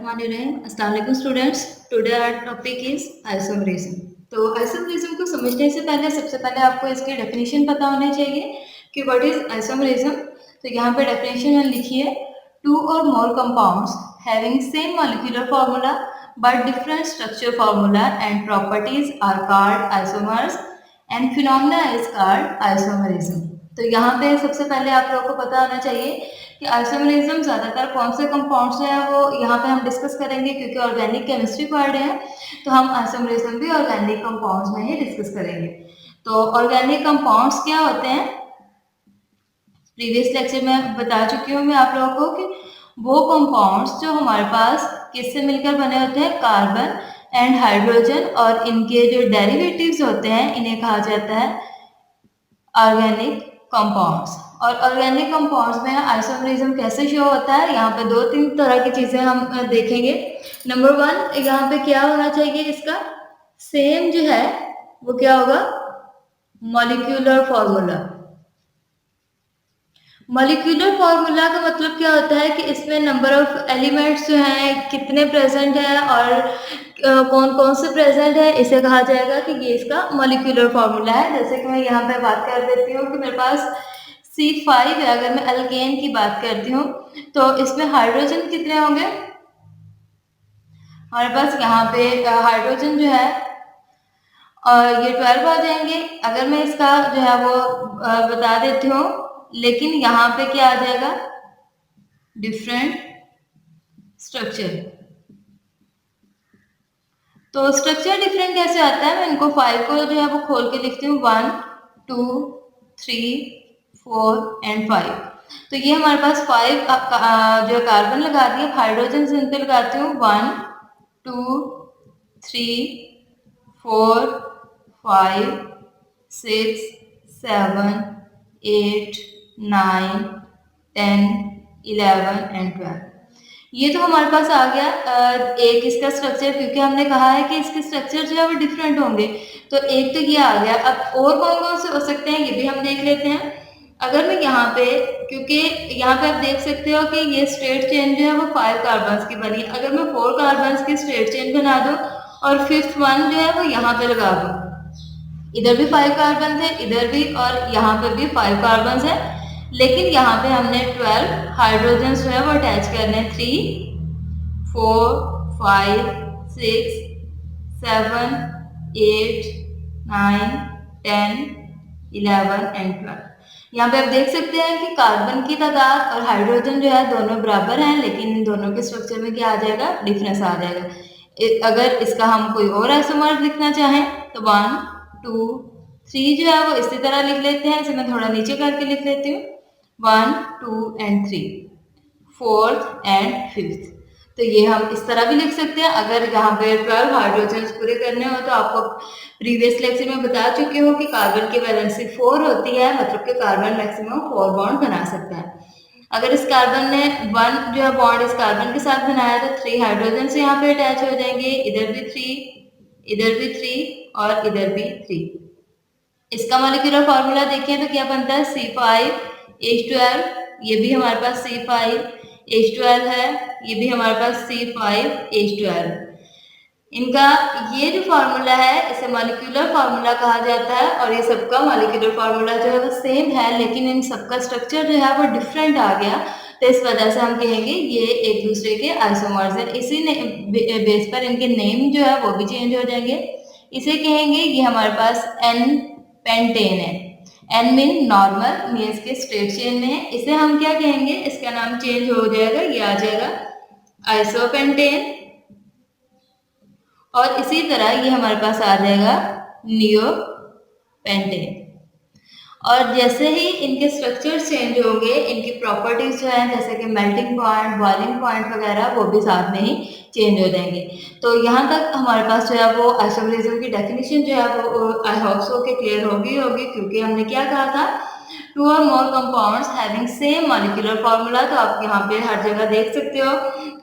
बिस्मिल्लाहिर्रहमानिर्रहीम। अस्सलाम वालेकुम students. Today our topic is isomerism. तो आइसोमरिज्म को समझने से पहले सबसे पहले आपको इसकी डेफिनेशन पता होनी चाहिए कि व्हाट इज आइसोमरिज्म। तो यहाँ पे डेफिनेशन लिखिए, two or more compounds having same molecular formula but different structure formula and properties are called isomers and phenomena is called isomerism. तो यहाँ पे सबसे पहले आप लोगों को पता होना चाहिए कि आइसोमरिज्म ज़्यादातर कौन से कंपाउंड से है वो यहाँ पे हम डिस्कस करेंगे, क्योंकि ऑर्गेनिक केमिस्ट्री पढ़ रहे हैं तो हम आइसोमरिज्म भी ऑर्गेनिक कंपाउंड्स में ही डिस्कस करेंगे। तो ऑर्गेनिक कंपाउंड्स क्या होते हैं, प्रीवियस लेक्चर में बता चुकी हूँ मैं आप लोगों को कि वो कंपाउंड्स जो हमारे पास किससे मिलकर बने होते हैं, कार्बन एंड हाइड्रोजन, और इनके जो डेरिवेटिव्स होते हैं इन्हें कहा जाता है ऑर्गेनिक कंपाउंड्स। और ऑर्गेनिक कंपाउंड्स में आइसोमरिज्म कैसे शो होता है, यहाँ पे दो तीन तरह की चीजें हम देखेंगे। नंबर वन, यहाँ पे क्या होना चाहिए, इसका सेम जो है वो क्या होगा, मॉलिक्यूलर फार्मूला। मॉलिक्यूलर फार्मूला का मतलब क्या होता है कि इसमें नंबर ऑफ एलिमेंट्स जो हैं कितने प्रेजेंट है और कौन कौन से प्रेजेंट है, इसे कहा जाएगा कि ये इसका मॉलिक्यूलर फार्मूला है। जैसे कि मैं यहाँ पे बात कर देती हूँ कि मेरे पास C5 है। अगर मैं अल्केन की बात करती हूँ तो इसमें हाइड्रोजन कितने होंगे, हमारे पास यहाँ पे हाइड्रोजन जो है और ये 12 आ जाएंगे। अगर मैं इसका जो है वो बता देती हूँ, लेकिन यहाँ पे क्या आ जाएगा, डिफरेंट स्ट्रक्चर। तो स्ट्रक्चर डिफरेंट कैसे आता है, मैं इनको 5 को जो है वो खोल के लिखती हूँ, 1 2 3 4 एंड 5। तो ये हमारे पास 5 जो कार्बन लगा दिया, हाइड्रोजन से इन पे लगाती हूँ 1 2 3 4 5 6 7 8 9 10 11 एंड 12। ये तो हमारे पास आ गया एक इसका स्ट्रक्चर, क्योंकि हमने कहा है कि इसके स्ट्रक्चर जो है वो डिफरेंट होंगे। तो एक तो ये आ गया। अब और कौन कौन से हो सकते हैं ये भी हम देख लेते हैं। अगर मैं यहाँ पे, क्योंकि यहाँ पे आप देख सकते हो कि ये स्ट्रेट चेन जो है वो 5 कार्बन की बनी है। अगर मैं 4 कार्बन की स्ट्रेट चेन बना दूं और 5th वन जो है वो यहाँ पे लगा दूं, इधर भी 5 कार्बन थे, इधर भी, और यहाँ पे भी 5 कार्बन है, लेकिन यहाँ पे हमने 12 हाइड्रोजन जो है वो अटैच करने, 3 4 5 6 7 8 9 10 11 एंड 12। यहाँ पे आप देख सकते हैं कि कार्बन की तादाद और हाइड्रोजन जो है दोनों बराबर हैं, लेकिन इन दोनों के स्ट्रक्चर में क्या आ जाएगा, डिफरेंस आ जाएगा। अगर इसका हम कोई और आइसोमर लिखना चाहें तो 1 2 3 जो है वो इसी तरह लिख लेते हैं। इसे मैं थोड़ा नीचे करके लिख लेती हूँ, 1 2 एंड 3, 4th एंड 5th। तो ये हम इस तरह भी लिख सकते हैं। अगर यहाँ पे 12 हाइड्रोजन पूरे करने हो तो आपको प्रीवियस लेक्चर में बता चुकी हूँ कि कार्बन की वैलेंसी 4 होती है, मतलब कि कार्बन मैक्सिमम 4 बॉन्ड बना सकता है। अगर इस कार्बन ने 1 जो है बॉन्ड इस कार्बन के साथ बनाया तो 3 हाइड्रोजन से यहाँ पे अटैच हो जाएंगे, इधर भी 3, इधर भी 3 और इधर भी 3। इसका मॉलिक्यूलर फार्मूला देखिए तो क्या बनता है, C5H12। ये भी हमारे पास C5H12 है, ये भी हमारे पास C5H12। इनका ये जो फार्मूला है इसे मॉलिक्यूलर फार्मूला कहा जाता है, और ये सबका मॉलिक्यूलर फार्मूला जो है वो सेम है, लेकिन इन सबका स्ट्रक्चर जो है वो डिफरेंट आ गया। तो इस वजह से हम कहेंगे ये एक दूसरे के आइसोमर्स हैं। इसी बेस पर इनके नेम जो है वो भी चेंज हो जाएंगे। इसे कहेंगे ये हमारे पास N पेंटेन है। N मीन नॉर्मल, मीन्स के स्ट्रेट चेन में है। इसे हम क्या कहेंगे, इसका नाम चेंज हो जाएगा, ये आ जाएगा आइसोपेंटेन। और इसी तरह ये हमारे पास आ जाएगा नियोपेंटेन। और जैसे ही इनके स्ट्रक्चर चेंज होंगे, इनकी प्रॉपर्टीज जो है जैसे कि मेल्टिंग पॉइंट, बॉइलिंग पॉइंट वगैरह, वो भी साथ में ही चेंज हो जाएंगे। तो यहाँ तक हमारे पास जो है वो आइसोमरिज्म की डेफिनेशन जो है वो आई होप सो के क्लियर होगी, क्योंकि हमने क्या कहा था, 2 or more compounds having same molecular formula. तो आप यहाँ पे हर जगह देख सकते हो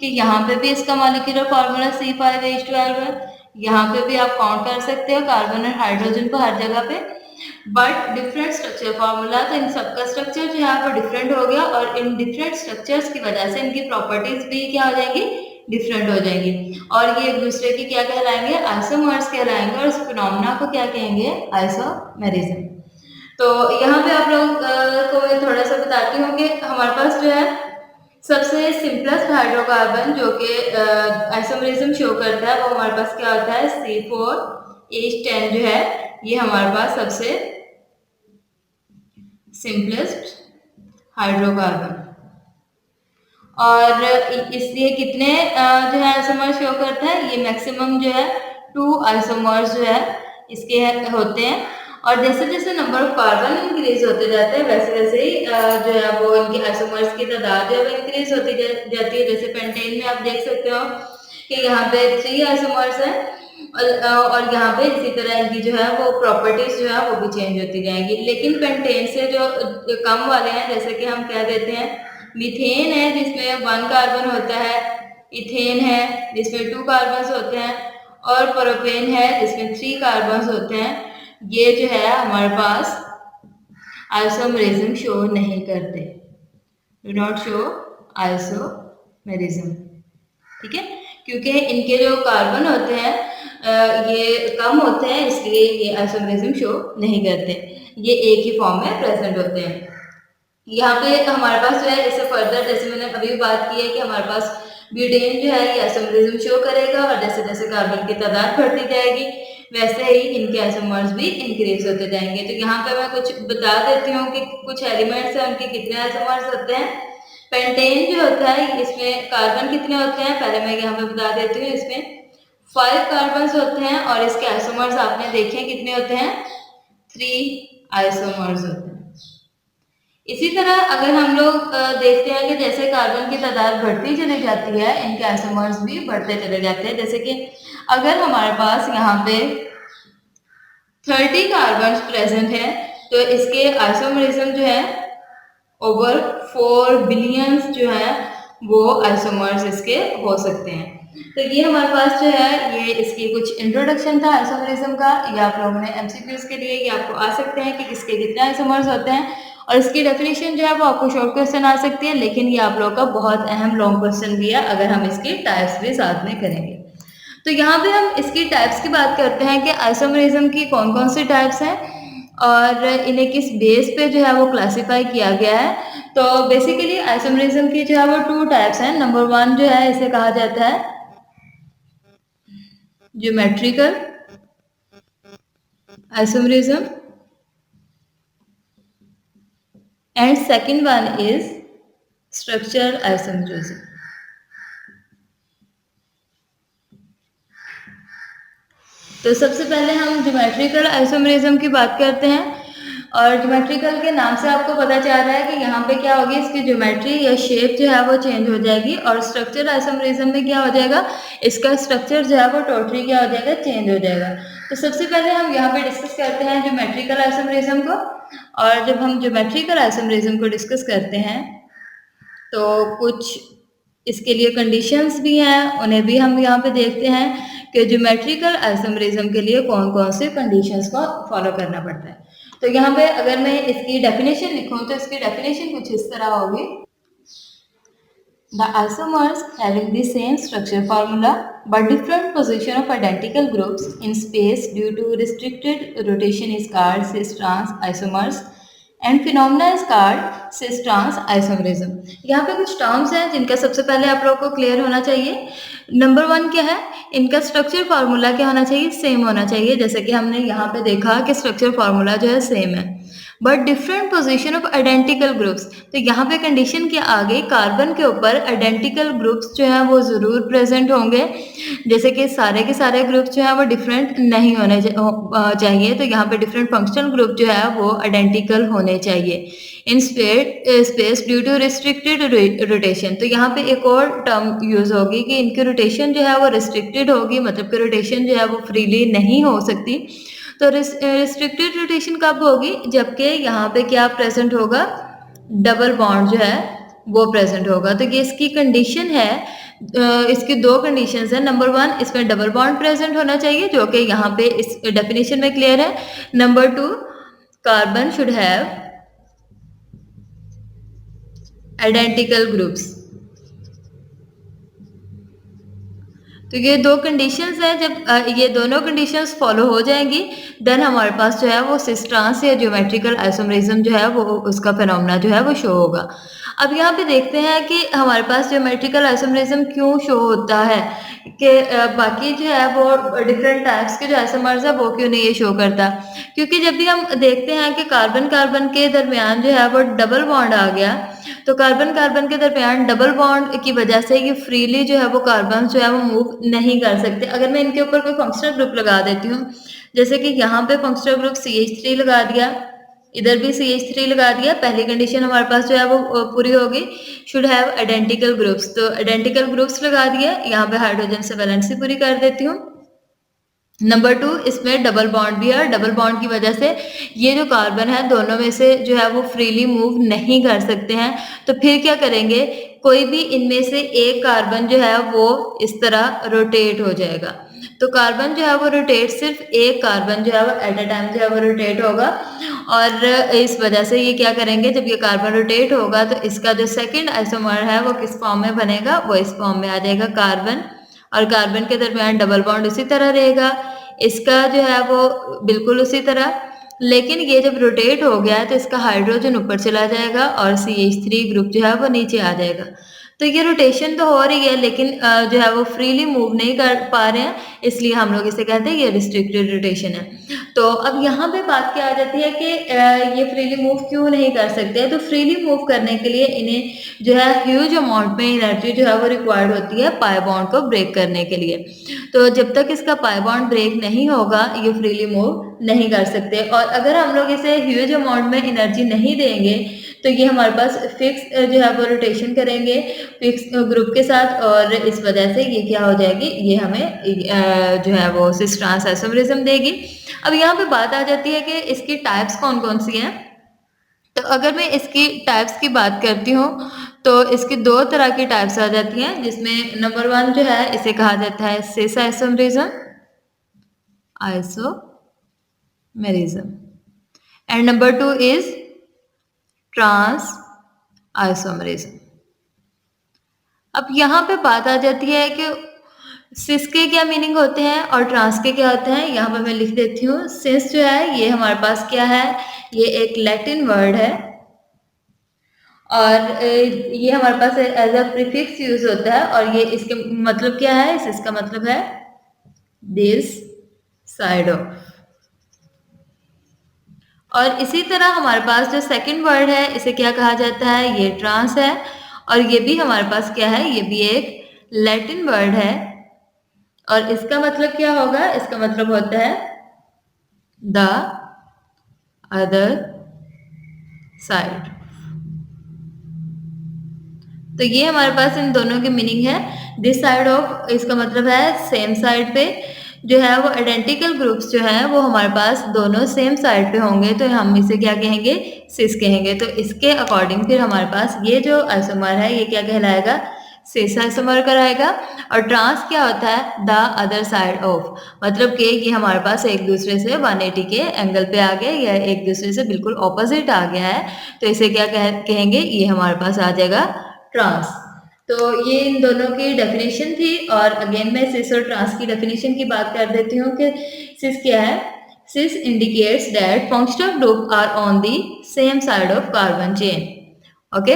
कि यहाँ पे भी इसका मॉलिक्यूलर फार्मूला C5H12 है। यहाँ पे भी आप काउंट कर सकते हो कार्बन और हाइड्रोजन को हर जगह पे, बट डिफरेंट स्ट्रक्चर फार्मूला। तो इन सबका स्ट्रक्चर जो है वो डिफरेंट हो गया, और इन डिफरेंट स्ट्रक्चर्स की वजह से इनकी प्रॉपर्टीज भी क्या हो जाएंगी, डिफरेंट हो जाएंगी और ये एक दूसरे की क्या कहलाएंगे, आइसोमर्स कहलाएंगे और इस फिनोमेना को क्या कहेंगे, आइसोमेरिज्म। तो यहाँ पे आप लोग को मैं थोड़ा सा बताती हूँ कि हमारे पास जो है सबसे सिंपलेस्ट हाइड्रोकार्बन जो कि आइसोमेरिज्म शो करता है वो हमारे पास क्या होता है, C4H10 जो है ये हमारे पास सबसे सिंपलेस्ट हाइड्रोकार्बन। और इसलिए कितने जो है आइसोमर शो करता है, ये मैक्सिमम जो है 2 आइसोमर्स जो है इसके होते हैं और जैसे जैसे नंबर ऑफ कार्बन इंक्रीज होते जाते हैं वैसे वैसे ही जो है वो इनके आइसोमर्स की तादाद जो है इंक्रीज होती जाती है। जैसे पेंटेन में आप देख सकते हो कि यहाँ पे 3 आइसोमर्स हैं और यहाँ पे इसी तरह इनकी जो है वो प्रॉपर्टीज जो है वो भी चेंज होती जाएंगी। लेकिन पेंटेन से जो कम वाले हैं जैसे कि हम कह देते हैं मीथेन है जिसमें 1 कार्बन होता है, इथेन है जिसमें 2 कार्बन होते हैं और प्रोपेन है जिसमें 3 कार्बन होते हैं, ये जो है हमारे पास आइसोमेरिज्म शो नहीं करते, डू नॉट शो आइसोमेरिज्म। ठीक है, क्योंकि इनके जो कार्बन होते हैं ये कम होते हैं इसलिए ये आइसोमेरिज्म शो नहीं करते, ये एक ही फॉर्म में प्रेजेंट होते हैं। यहाँ पे हमारे पास जो है इससे फर्दर जैसे मैंने अभी बात की है कि हमारे पास ब्यूटेन जो है ये आइसोमेरिज्म शो करेगा और जैसे जैसे कार्बन की तादाद बढ़ती जाएगी वैसे ही इनके आइसोमर्स भी इंक्रीज होते जाएंगे। तो यहाँ पे मैं कुछ बता देती हूँ कि कुछ एलिमेंट्स हैं उनके कितने आइसोमर्स होते हैं। पेंटेन जो होता है इसमें कार्बन कितने होते हैं पहले मैं यहाँ पे बता देती हूँ, इसमें 5 कार्बन होते हैं और इसके आइसोमर्स आपने देखे कितने होते हैं, 3 आइसोमर्स होते हैं। इसी तरह अगर हम लोग देखते हैं कि जैसे कार्बन की तादाद बढ़ती चली जाती है इनके आइसोमर्स भी बढ़ते चले जाते हैं। जैसे कि अगर हमारे पास यहाँ पे 30 कार्बन प्रेजेंट है तो इसके आइसोमेरिज्म जो है ओवर 4 बिलियंस जो है वो आइसोमर्स इसके हो सकते हैं। तो ये हमारे पास जो है ये इसकी कुछ इंट्रोडक्शन था आइसोमेरिज्म का। ये आप लोगों ने एमसीक्यूज के लिए ये आपको आ सकते हैं कि किसके कितने आइसोमर्स होते हैं और इसकी डेफिनेशन जो है वो आपको शॉर्ट क्वेश्चन आ सकती है, लेकिन ये आप लोगों का बहुत अहम लॉन्ग क्वेश्चन भी है अगर हम इसकी टाइप्स भी साथ में करेंगे। तो यहाँ पे हम इसकी टाइप्स की बात करते हैं कि आइसोमेरिज्म की कौन कौन सी टाइप्स हैं और इन्हें किस बेस पे जो है वो क्लासिफाई किया गया है। तो बेसिकली आइसोमेरिज्म की जो है वो 2 टाइप्स हैं। नंबर 1 जो है इसे कहा जाता है geometrical isomerism and second one is structural isomerism. तो सबसे पहले हम ज्योमेट्रिकल आइसोमेरिज्म की बात करते हैं और ज्योमेट्रिकल के नाम से आपको पता चल रहा है कि यहाँ पे क्या होगी, इसकी ज्योमेट्री या शेप जो है वो चेंज हो जाएगी और स्ट्रक्चरल आइसोमेरिज्म में क्या हो जाएगा, इसका स्ट्रक्चर जो है वो टोटली क्या हो जाएगा, चेंज हो जाएगा। तो सबसे पहले हम यहाँ पे डिस्कस करते हैं ज्योमेट्रिकल आइसोमेरिज्म को और जब हम ज्योमेट्रिकल आइसोमेरिज्म को डिस्कस करते हैं तो कुछ इसके लिए कंडीशंस भी हैं, उन्हें भी हम यहाँ पे देखते हैं कि ज्योमेट्रिकल आइसोमेरिज्म के लिए कौन कौन से कंडीशंस को फॉलो करना पड़ता है। तो यहाँ पे अगर मैं इसकी डेफिनेशन लिखूँ तो इसकी डेफिनेशन कुछ इस तरह होगी, the isomers having the same structure formula but different position of identical groups in space due to restricted rotation is called cis-trans isomers and phenomena is called cis trans isomerism. यहाँ पे कुछ terms हैं जिनका सबसे पहले आप लोगों को क्लियर होना चाहिए। नंबर 1 क्या है, इनका स्ट्रक्चर फार्मूला क्या होना चाहिए, सेम होना चाहिए। जैसे कि हमने यहाँ पे देखा कि स्ट्रक्चर फार्मूला जो है सेम है but different position of identical groups. तो यहाँ पे कंडीशन के आगे कार्बन के ऊपर आइडेंटिकल ग्रुप्स जो है वो ज़रूर प्रेजेंट होंगे, जैसे कि सारे के सारे ग्रुप्स जो है वो डिफरेंट नहीं होने चाहिए। तो यहाँ पे डिफरेंट फंक्शनल ग्रुप जो है वो आइडेंटिकल होने चाहिए in space due to restricted rotation. तो यहाँ पे एक और टर्म यूज होगी कि इनकी रोटेशन जो है वो रिस्ट्रिक्टेड होगी, मतलब कि रोटेशन जो है वो फ्रीली नहीं हो सकती। तो रिस्ट्रिक्टेड रोटेशन कब होगी, जबकि यहाँ पे क्या प्रेजेंट होगा, डबल बॉन्ड जो है वो प्रेजेंट होगा। तो ये इसकी कंडीशन है, इसकी 2 कंडीशंस है। नंबर 1 इसमें डबल बॉन्ड प्रेजेंट होना चाहिए जो कि यहाँ पे इस डेफिनेशन में क्लियर है। Number 2 carbon should have identical groups. तो ये 2 कंडीशंस हैं, जब ये दोनों कंडीशंस फॉलो हो जाएँगी, देन हमारे पास जो है वो सिस ट्रांस या ज्योमेट्रिकल आइसोमेरिज्म जो है वो उसका फिनोमेना जो है वो शो होगा। अब यहाँ पे देखते हैं कि हमारे पास ज्योमेट्रिकल आइसोमेरिज्म क्यों शो होता है, कि बाकी जो है वो डिफरेंट टाइप्स के जो आइसोमर्स है वो क्यों नहीं ये शो करता। क्योंकि जब भी हम देखते हैं कि कार्बन-कार्बन के दरमियान जो है वो डबल बॉन्ड आ गया, तो कार्बन-कार्बन के दरमियान डबल बॉन्ड की वजह से ये फ्रीली जो है वो कार्बन्स जो है वो मूव नहीं कर सकते। अगर मैं इनके ऊपर कोई फंक्शनल ग्रुप लगा देती हूँ, जैसे कि यहाँ पे फंक्शनल ग्रुप CH3 लगा दिया, इधर भी CH3 लगा दिया, पहली कंडीशन हमारे पास जो है वो पूरी होगी, शुड हैव आइडेंटिकल ग्रुप्स। तो आइडेंटिकल ग्रुप्स लगा दिए, यहाँ पे हाइड्रोजन से वैलेंसी पूरी कर देती हूँ। नंबर 2, इसमें डबल बॉन्ड भी है, डबल बॉन्ड की वजह से ये जो कार्बन है दोनों में से जो है वो फ्रीली मूव नहीं कर सकते हैं। तो फिर क्या करेंगे, कोई भी इनमें से एक कार्बन जो है वो इस तरह रोटेट हो जाएगा। तो कार्बन जो है वो रोटेट, सिर्फ एक कार्बन जो है वो एट अ टाइम जो है वो रोटेट होगा, और इस वजह से ये क्या करेंगे, जब ये कार्बन रोटेट होगा तो इसका जो सेकंड आइसोमर है वो किस फॉर्म में बनेगा, वो इस फॉर्म में आ जाएगा कार्बन, और कार्बन के दरमियान डबल बॉन्ड उसी तरह रहेगा, इसका जो है वो बिल्कुल उसी तरह। लेकिन ये जब रोटेट हो गया है तो इसका हाइड्रोजन ऊपर चला जाएगा और CH3 ग्रुप जो है वो नीचे आ जाएगा। तो ये रोटेशन तो हो रही है, लेकिन जो है वो फ्रीली मूव नहीं कर पा रहे हैं, इसलिए हम लोग इसे कहते हैं ये रिस्ट्रिक्टेड रोटेशन है। तो अब यहाँ पे बात क्या आ जाती है कि ये फ्रीली मूव क्यों नहीं कर सकते, तो फ्रीली मूव करने के लिए इन्हें जो है ह्यूज अमाउंट में एनर्जी जो है वो रिक्वायर्ड होती है पाई बॉन्ड को ब्रेक करने के लिए। तो जब तक इसका पाई बॉन्ड ब्रेक नहीं होगा ये फ्रीली मूव नहीं कर सकते, और अगर हम लोग इसे ह्यूज अमाउंट में एनर्जी नहीं देंगे तो ये हमारे पास फिक्स जो है वो रोटेशन करेंगे फिक्स ग्रुप के साथ, और इस वजह से ये क्या हो जाएगी, ये हमें जो है वो सिस ट्रांस आइसोमेरिज्म देगी। अब यहाँ पे बात आ जाती है कि इसकी टाइप्स कौन कौन सी हैं। तो अगर मैं इसकी टाइप्स की बात करती हूँ तो इसकी 2 तरह की टाइप्स आ जाती हैं, जिसमें नंबर 1 जो है इसे कहा जाता है cis isomerism, and number 2 is trans isomerism. अब यहाँ पे बात आ जाती है कि सिस के क्या मीनिंग होते हैं और ट्रांस के क्या होते हैं। यहाँ पे मैं लिख देती हूँ, सिस जो है ये हमारे पास क्या है, ये एक लैटिन वर्ड है, और ये हमारे पास एज अ प्रीफिक्स यूज होता है, और ये इसके मतलब क्या है, इसका मतलब है दिस साइड ऑफ। और इसी तरह हमारे पास जो सेकंड वर्ड है इसे क्या कहा जाता है, ये ट्रांस है, और ये भी हमारे पास क्या है, ये भी एक लैटिन वर्ड है, और इसका मतलब क्या होगा, इसका मतलब होता है द अदर साइड। तो ये हमारे पास इन दोनों की मीनिंग है। दिस साइड ऑफ, इसका मतलब है सेम साइड पे जो है वो आइडेंटिकल ग्रुप्स जो है वो हमारे पास दोनों सेम साइड पे होंगे, तो हम इसे क्या कहेंगे, सिस कहेंगे। तो इसके अकॉर्डिंग फिर हमारे पास ये जो आइसोमर है ये क्या कहलाएगा, सिस आइसोमर कराएगा। और ट्रांस क्या होता है, द अदर साइड ऑफ, मतलब कि ये हमारे पास एक दूसरे से 180 के एंगल पे आ गए या एक दूसरे से बिल्कुल ऑपोजिट आ गया है, तो इसे क्या कहेंगे, ये हमारे पास आ जाएगा ट्रांस। तो ये इन दोनों की डेफिनेशन थी, और अगेन मैं सिस और ट्रांस की डेफिनेशन की बात कर देती हूँ कि सिस क्या है। Cis indicates that functional group are on the same side of carbon chain. Okay,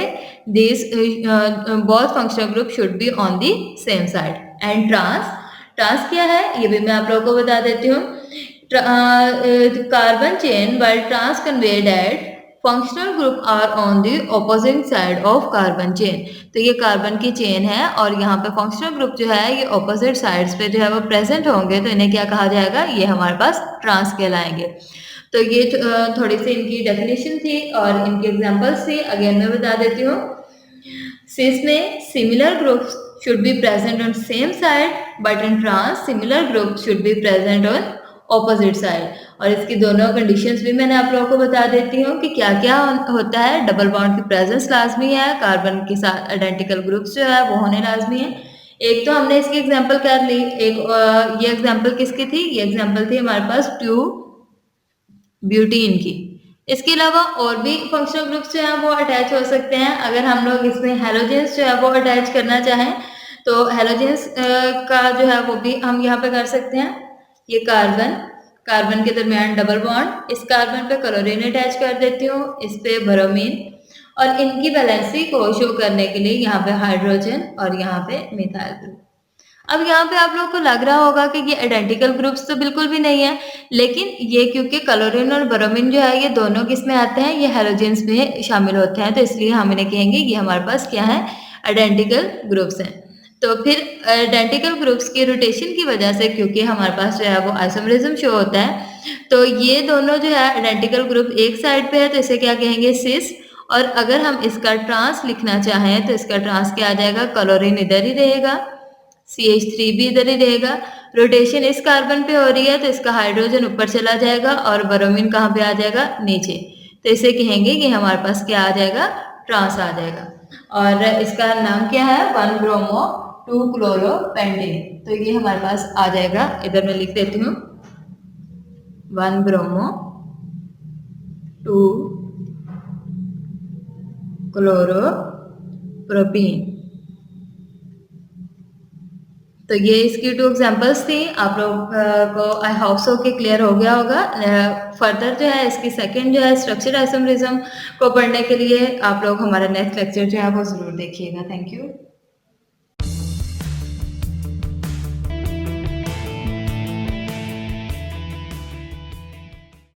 this both functional group should be on the same side. And trans, trans क्या है ये भी मैं आप लोगों को बता देती हूँ। Carbon chain while trans convey that functional group are on the opposite side of carbon chain. तो ये कार्बन की चेन है और यहाँ पे फंक्शनल ग्रुप जो है ये ऑपोजिट साइड्स पे जो है वो प्रेजेंट होंगे, तो इन्हें क्या कहा जाएगा, ये हमारे पास ट्रांस कहलाएंगे। तो ये थोड़ी सी इनकी डेफिनेशन थी और इनके एग्जांपल्स थी। अगेन मैं बता देती हूँ, सिस में similar groups should be present on same side, but in trans similar groups should be present on opposite side। और इसकी दोनों कंडीशंस भी मैंने आप लोगों को बता देती हूँ कि क्या क्या होता है। डबल बॉन्ड की प्रेजेंस लाजमी है, कार्बन के साथ आइडेंटिकल ग्रुप्स जो है वो होने लाजमी है। एक तो हमने इसकी एग्जांपल कर ली, एक ये एग्जांपल किसकी थी, ये एग्जांपल थी हमारे पास 2 ब्यूटीन की। इसके अलावा और भी फंक्शनल ग्रुप्स जो हैं वो अटैच हो सकते हैं। अगर हम लोग इसमें हैलोजेंस जो है वो अटैच करना चाहें तो हैलोजेंस का जो है वो भी हम यहाँ पे कर सकते हैं। ये कार्बन के दरमियान डबल बॉन्ड, इस कार्बन पे क्लोरीन अटैच कर देती हूँ, इस पे ब्रोमीन, और इनकी वैलेंसी को शो करने के लिए यहाँ पे हाइड्रोजन और यहाँ पे मिथाइल ग्रुप। अब यहाँ पे आप लोगों को लग रहा होगा कि ये आइडेंटिकल ग्रुप्स तो बिल्कुल भी नहीं है, लेकिन ये क्योंकि क्लोरीन और ब्रोमीन जो है ये दोनों किस में आते हैं, ये हैलोजेंस में शामिल होते हैं, तो इसलिए हम इन्हें कहेंगे ये हमारे पास क्या है, आइडेंटिकल ग्रुप्स हैं। तो फिर आइडेंटिकल ग्रुप्स की रोटेशन की वजह से, क्योंकि हमारे पास जो है वो आइसोमरिज्म शो होता है, तो ये दोनों जो है आइडेंटिकल ग्रुप एक साइड पे है, तो इसे क्या कहेंगे, सिस। और अगर हम इसका ट्रांस लिखना चाहें तो इसका ट्रांस क्या आ जाएगा, क्लोरीन इधर ही रहेगा, CH3 भी इधर ही रहेगा, रोटेशन इस कार्बन पे हो रही है तो इसका हाइड्रोजन ऊपर चला जाएगा और ब्रोमीन कहाँ पे आ जाएगा, नीचे। तो इसे कहेंगे कि हमारे पास क्या आ जाएगा, ट्रांस आ जाएगा। और इसका नाम क्या है, 1 ब्रोमो 2 क्लोरोपेंटेन। तो ये हमारे पास आ जाएगा, इधर मैं लिख देती हूँ 1 ब्रोमो 2 क्लोरोप्रोपीन। तो ये इसकी 2 एग्जांपल्स थी, आप लोग को आई होप सो कि क्लियर हो गया होगा। फर्दर जो है इसकी सेकंड जो है स्ट्रक्चर आइसोमरिज्म को पढ़ने के लिए आप लोग हमारा नेक्स्ट लेक्चर जो है वो ज़रूर देखिएगा। Thank you.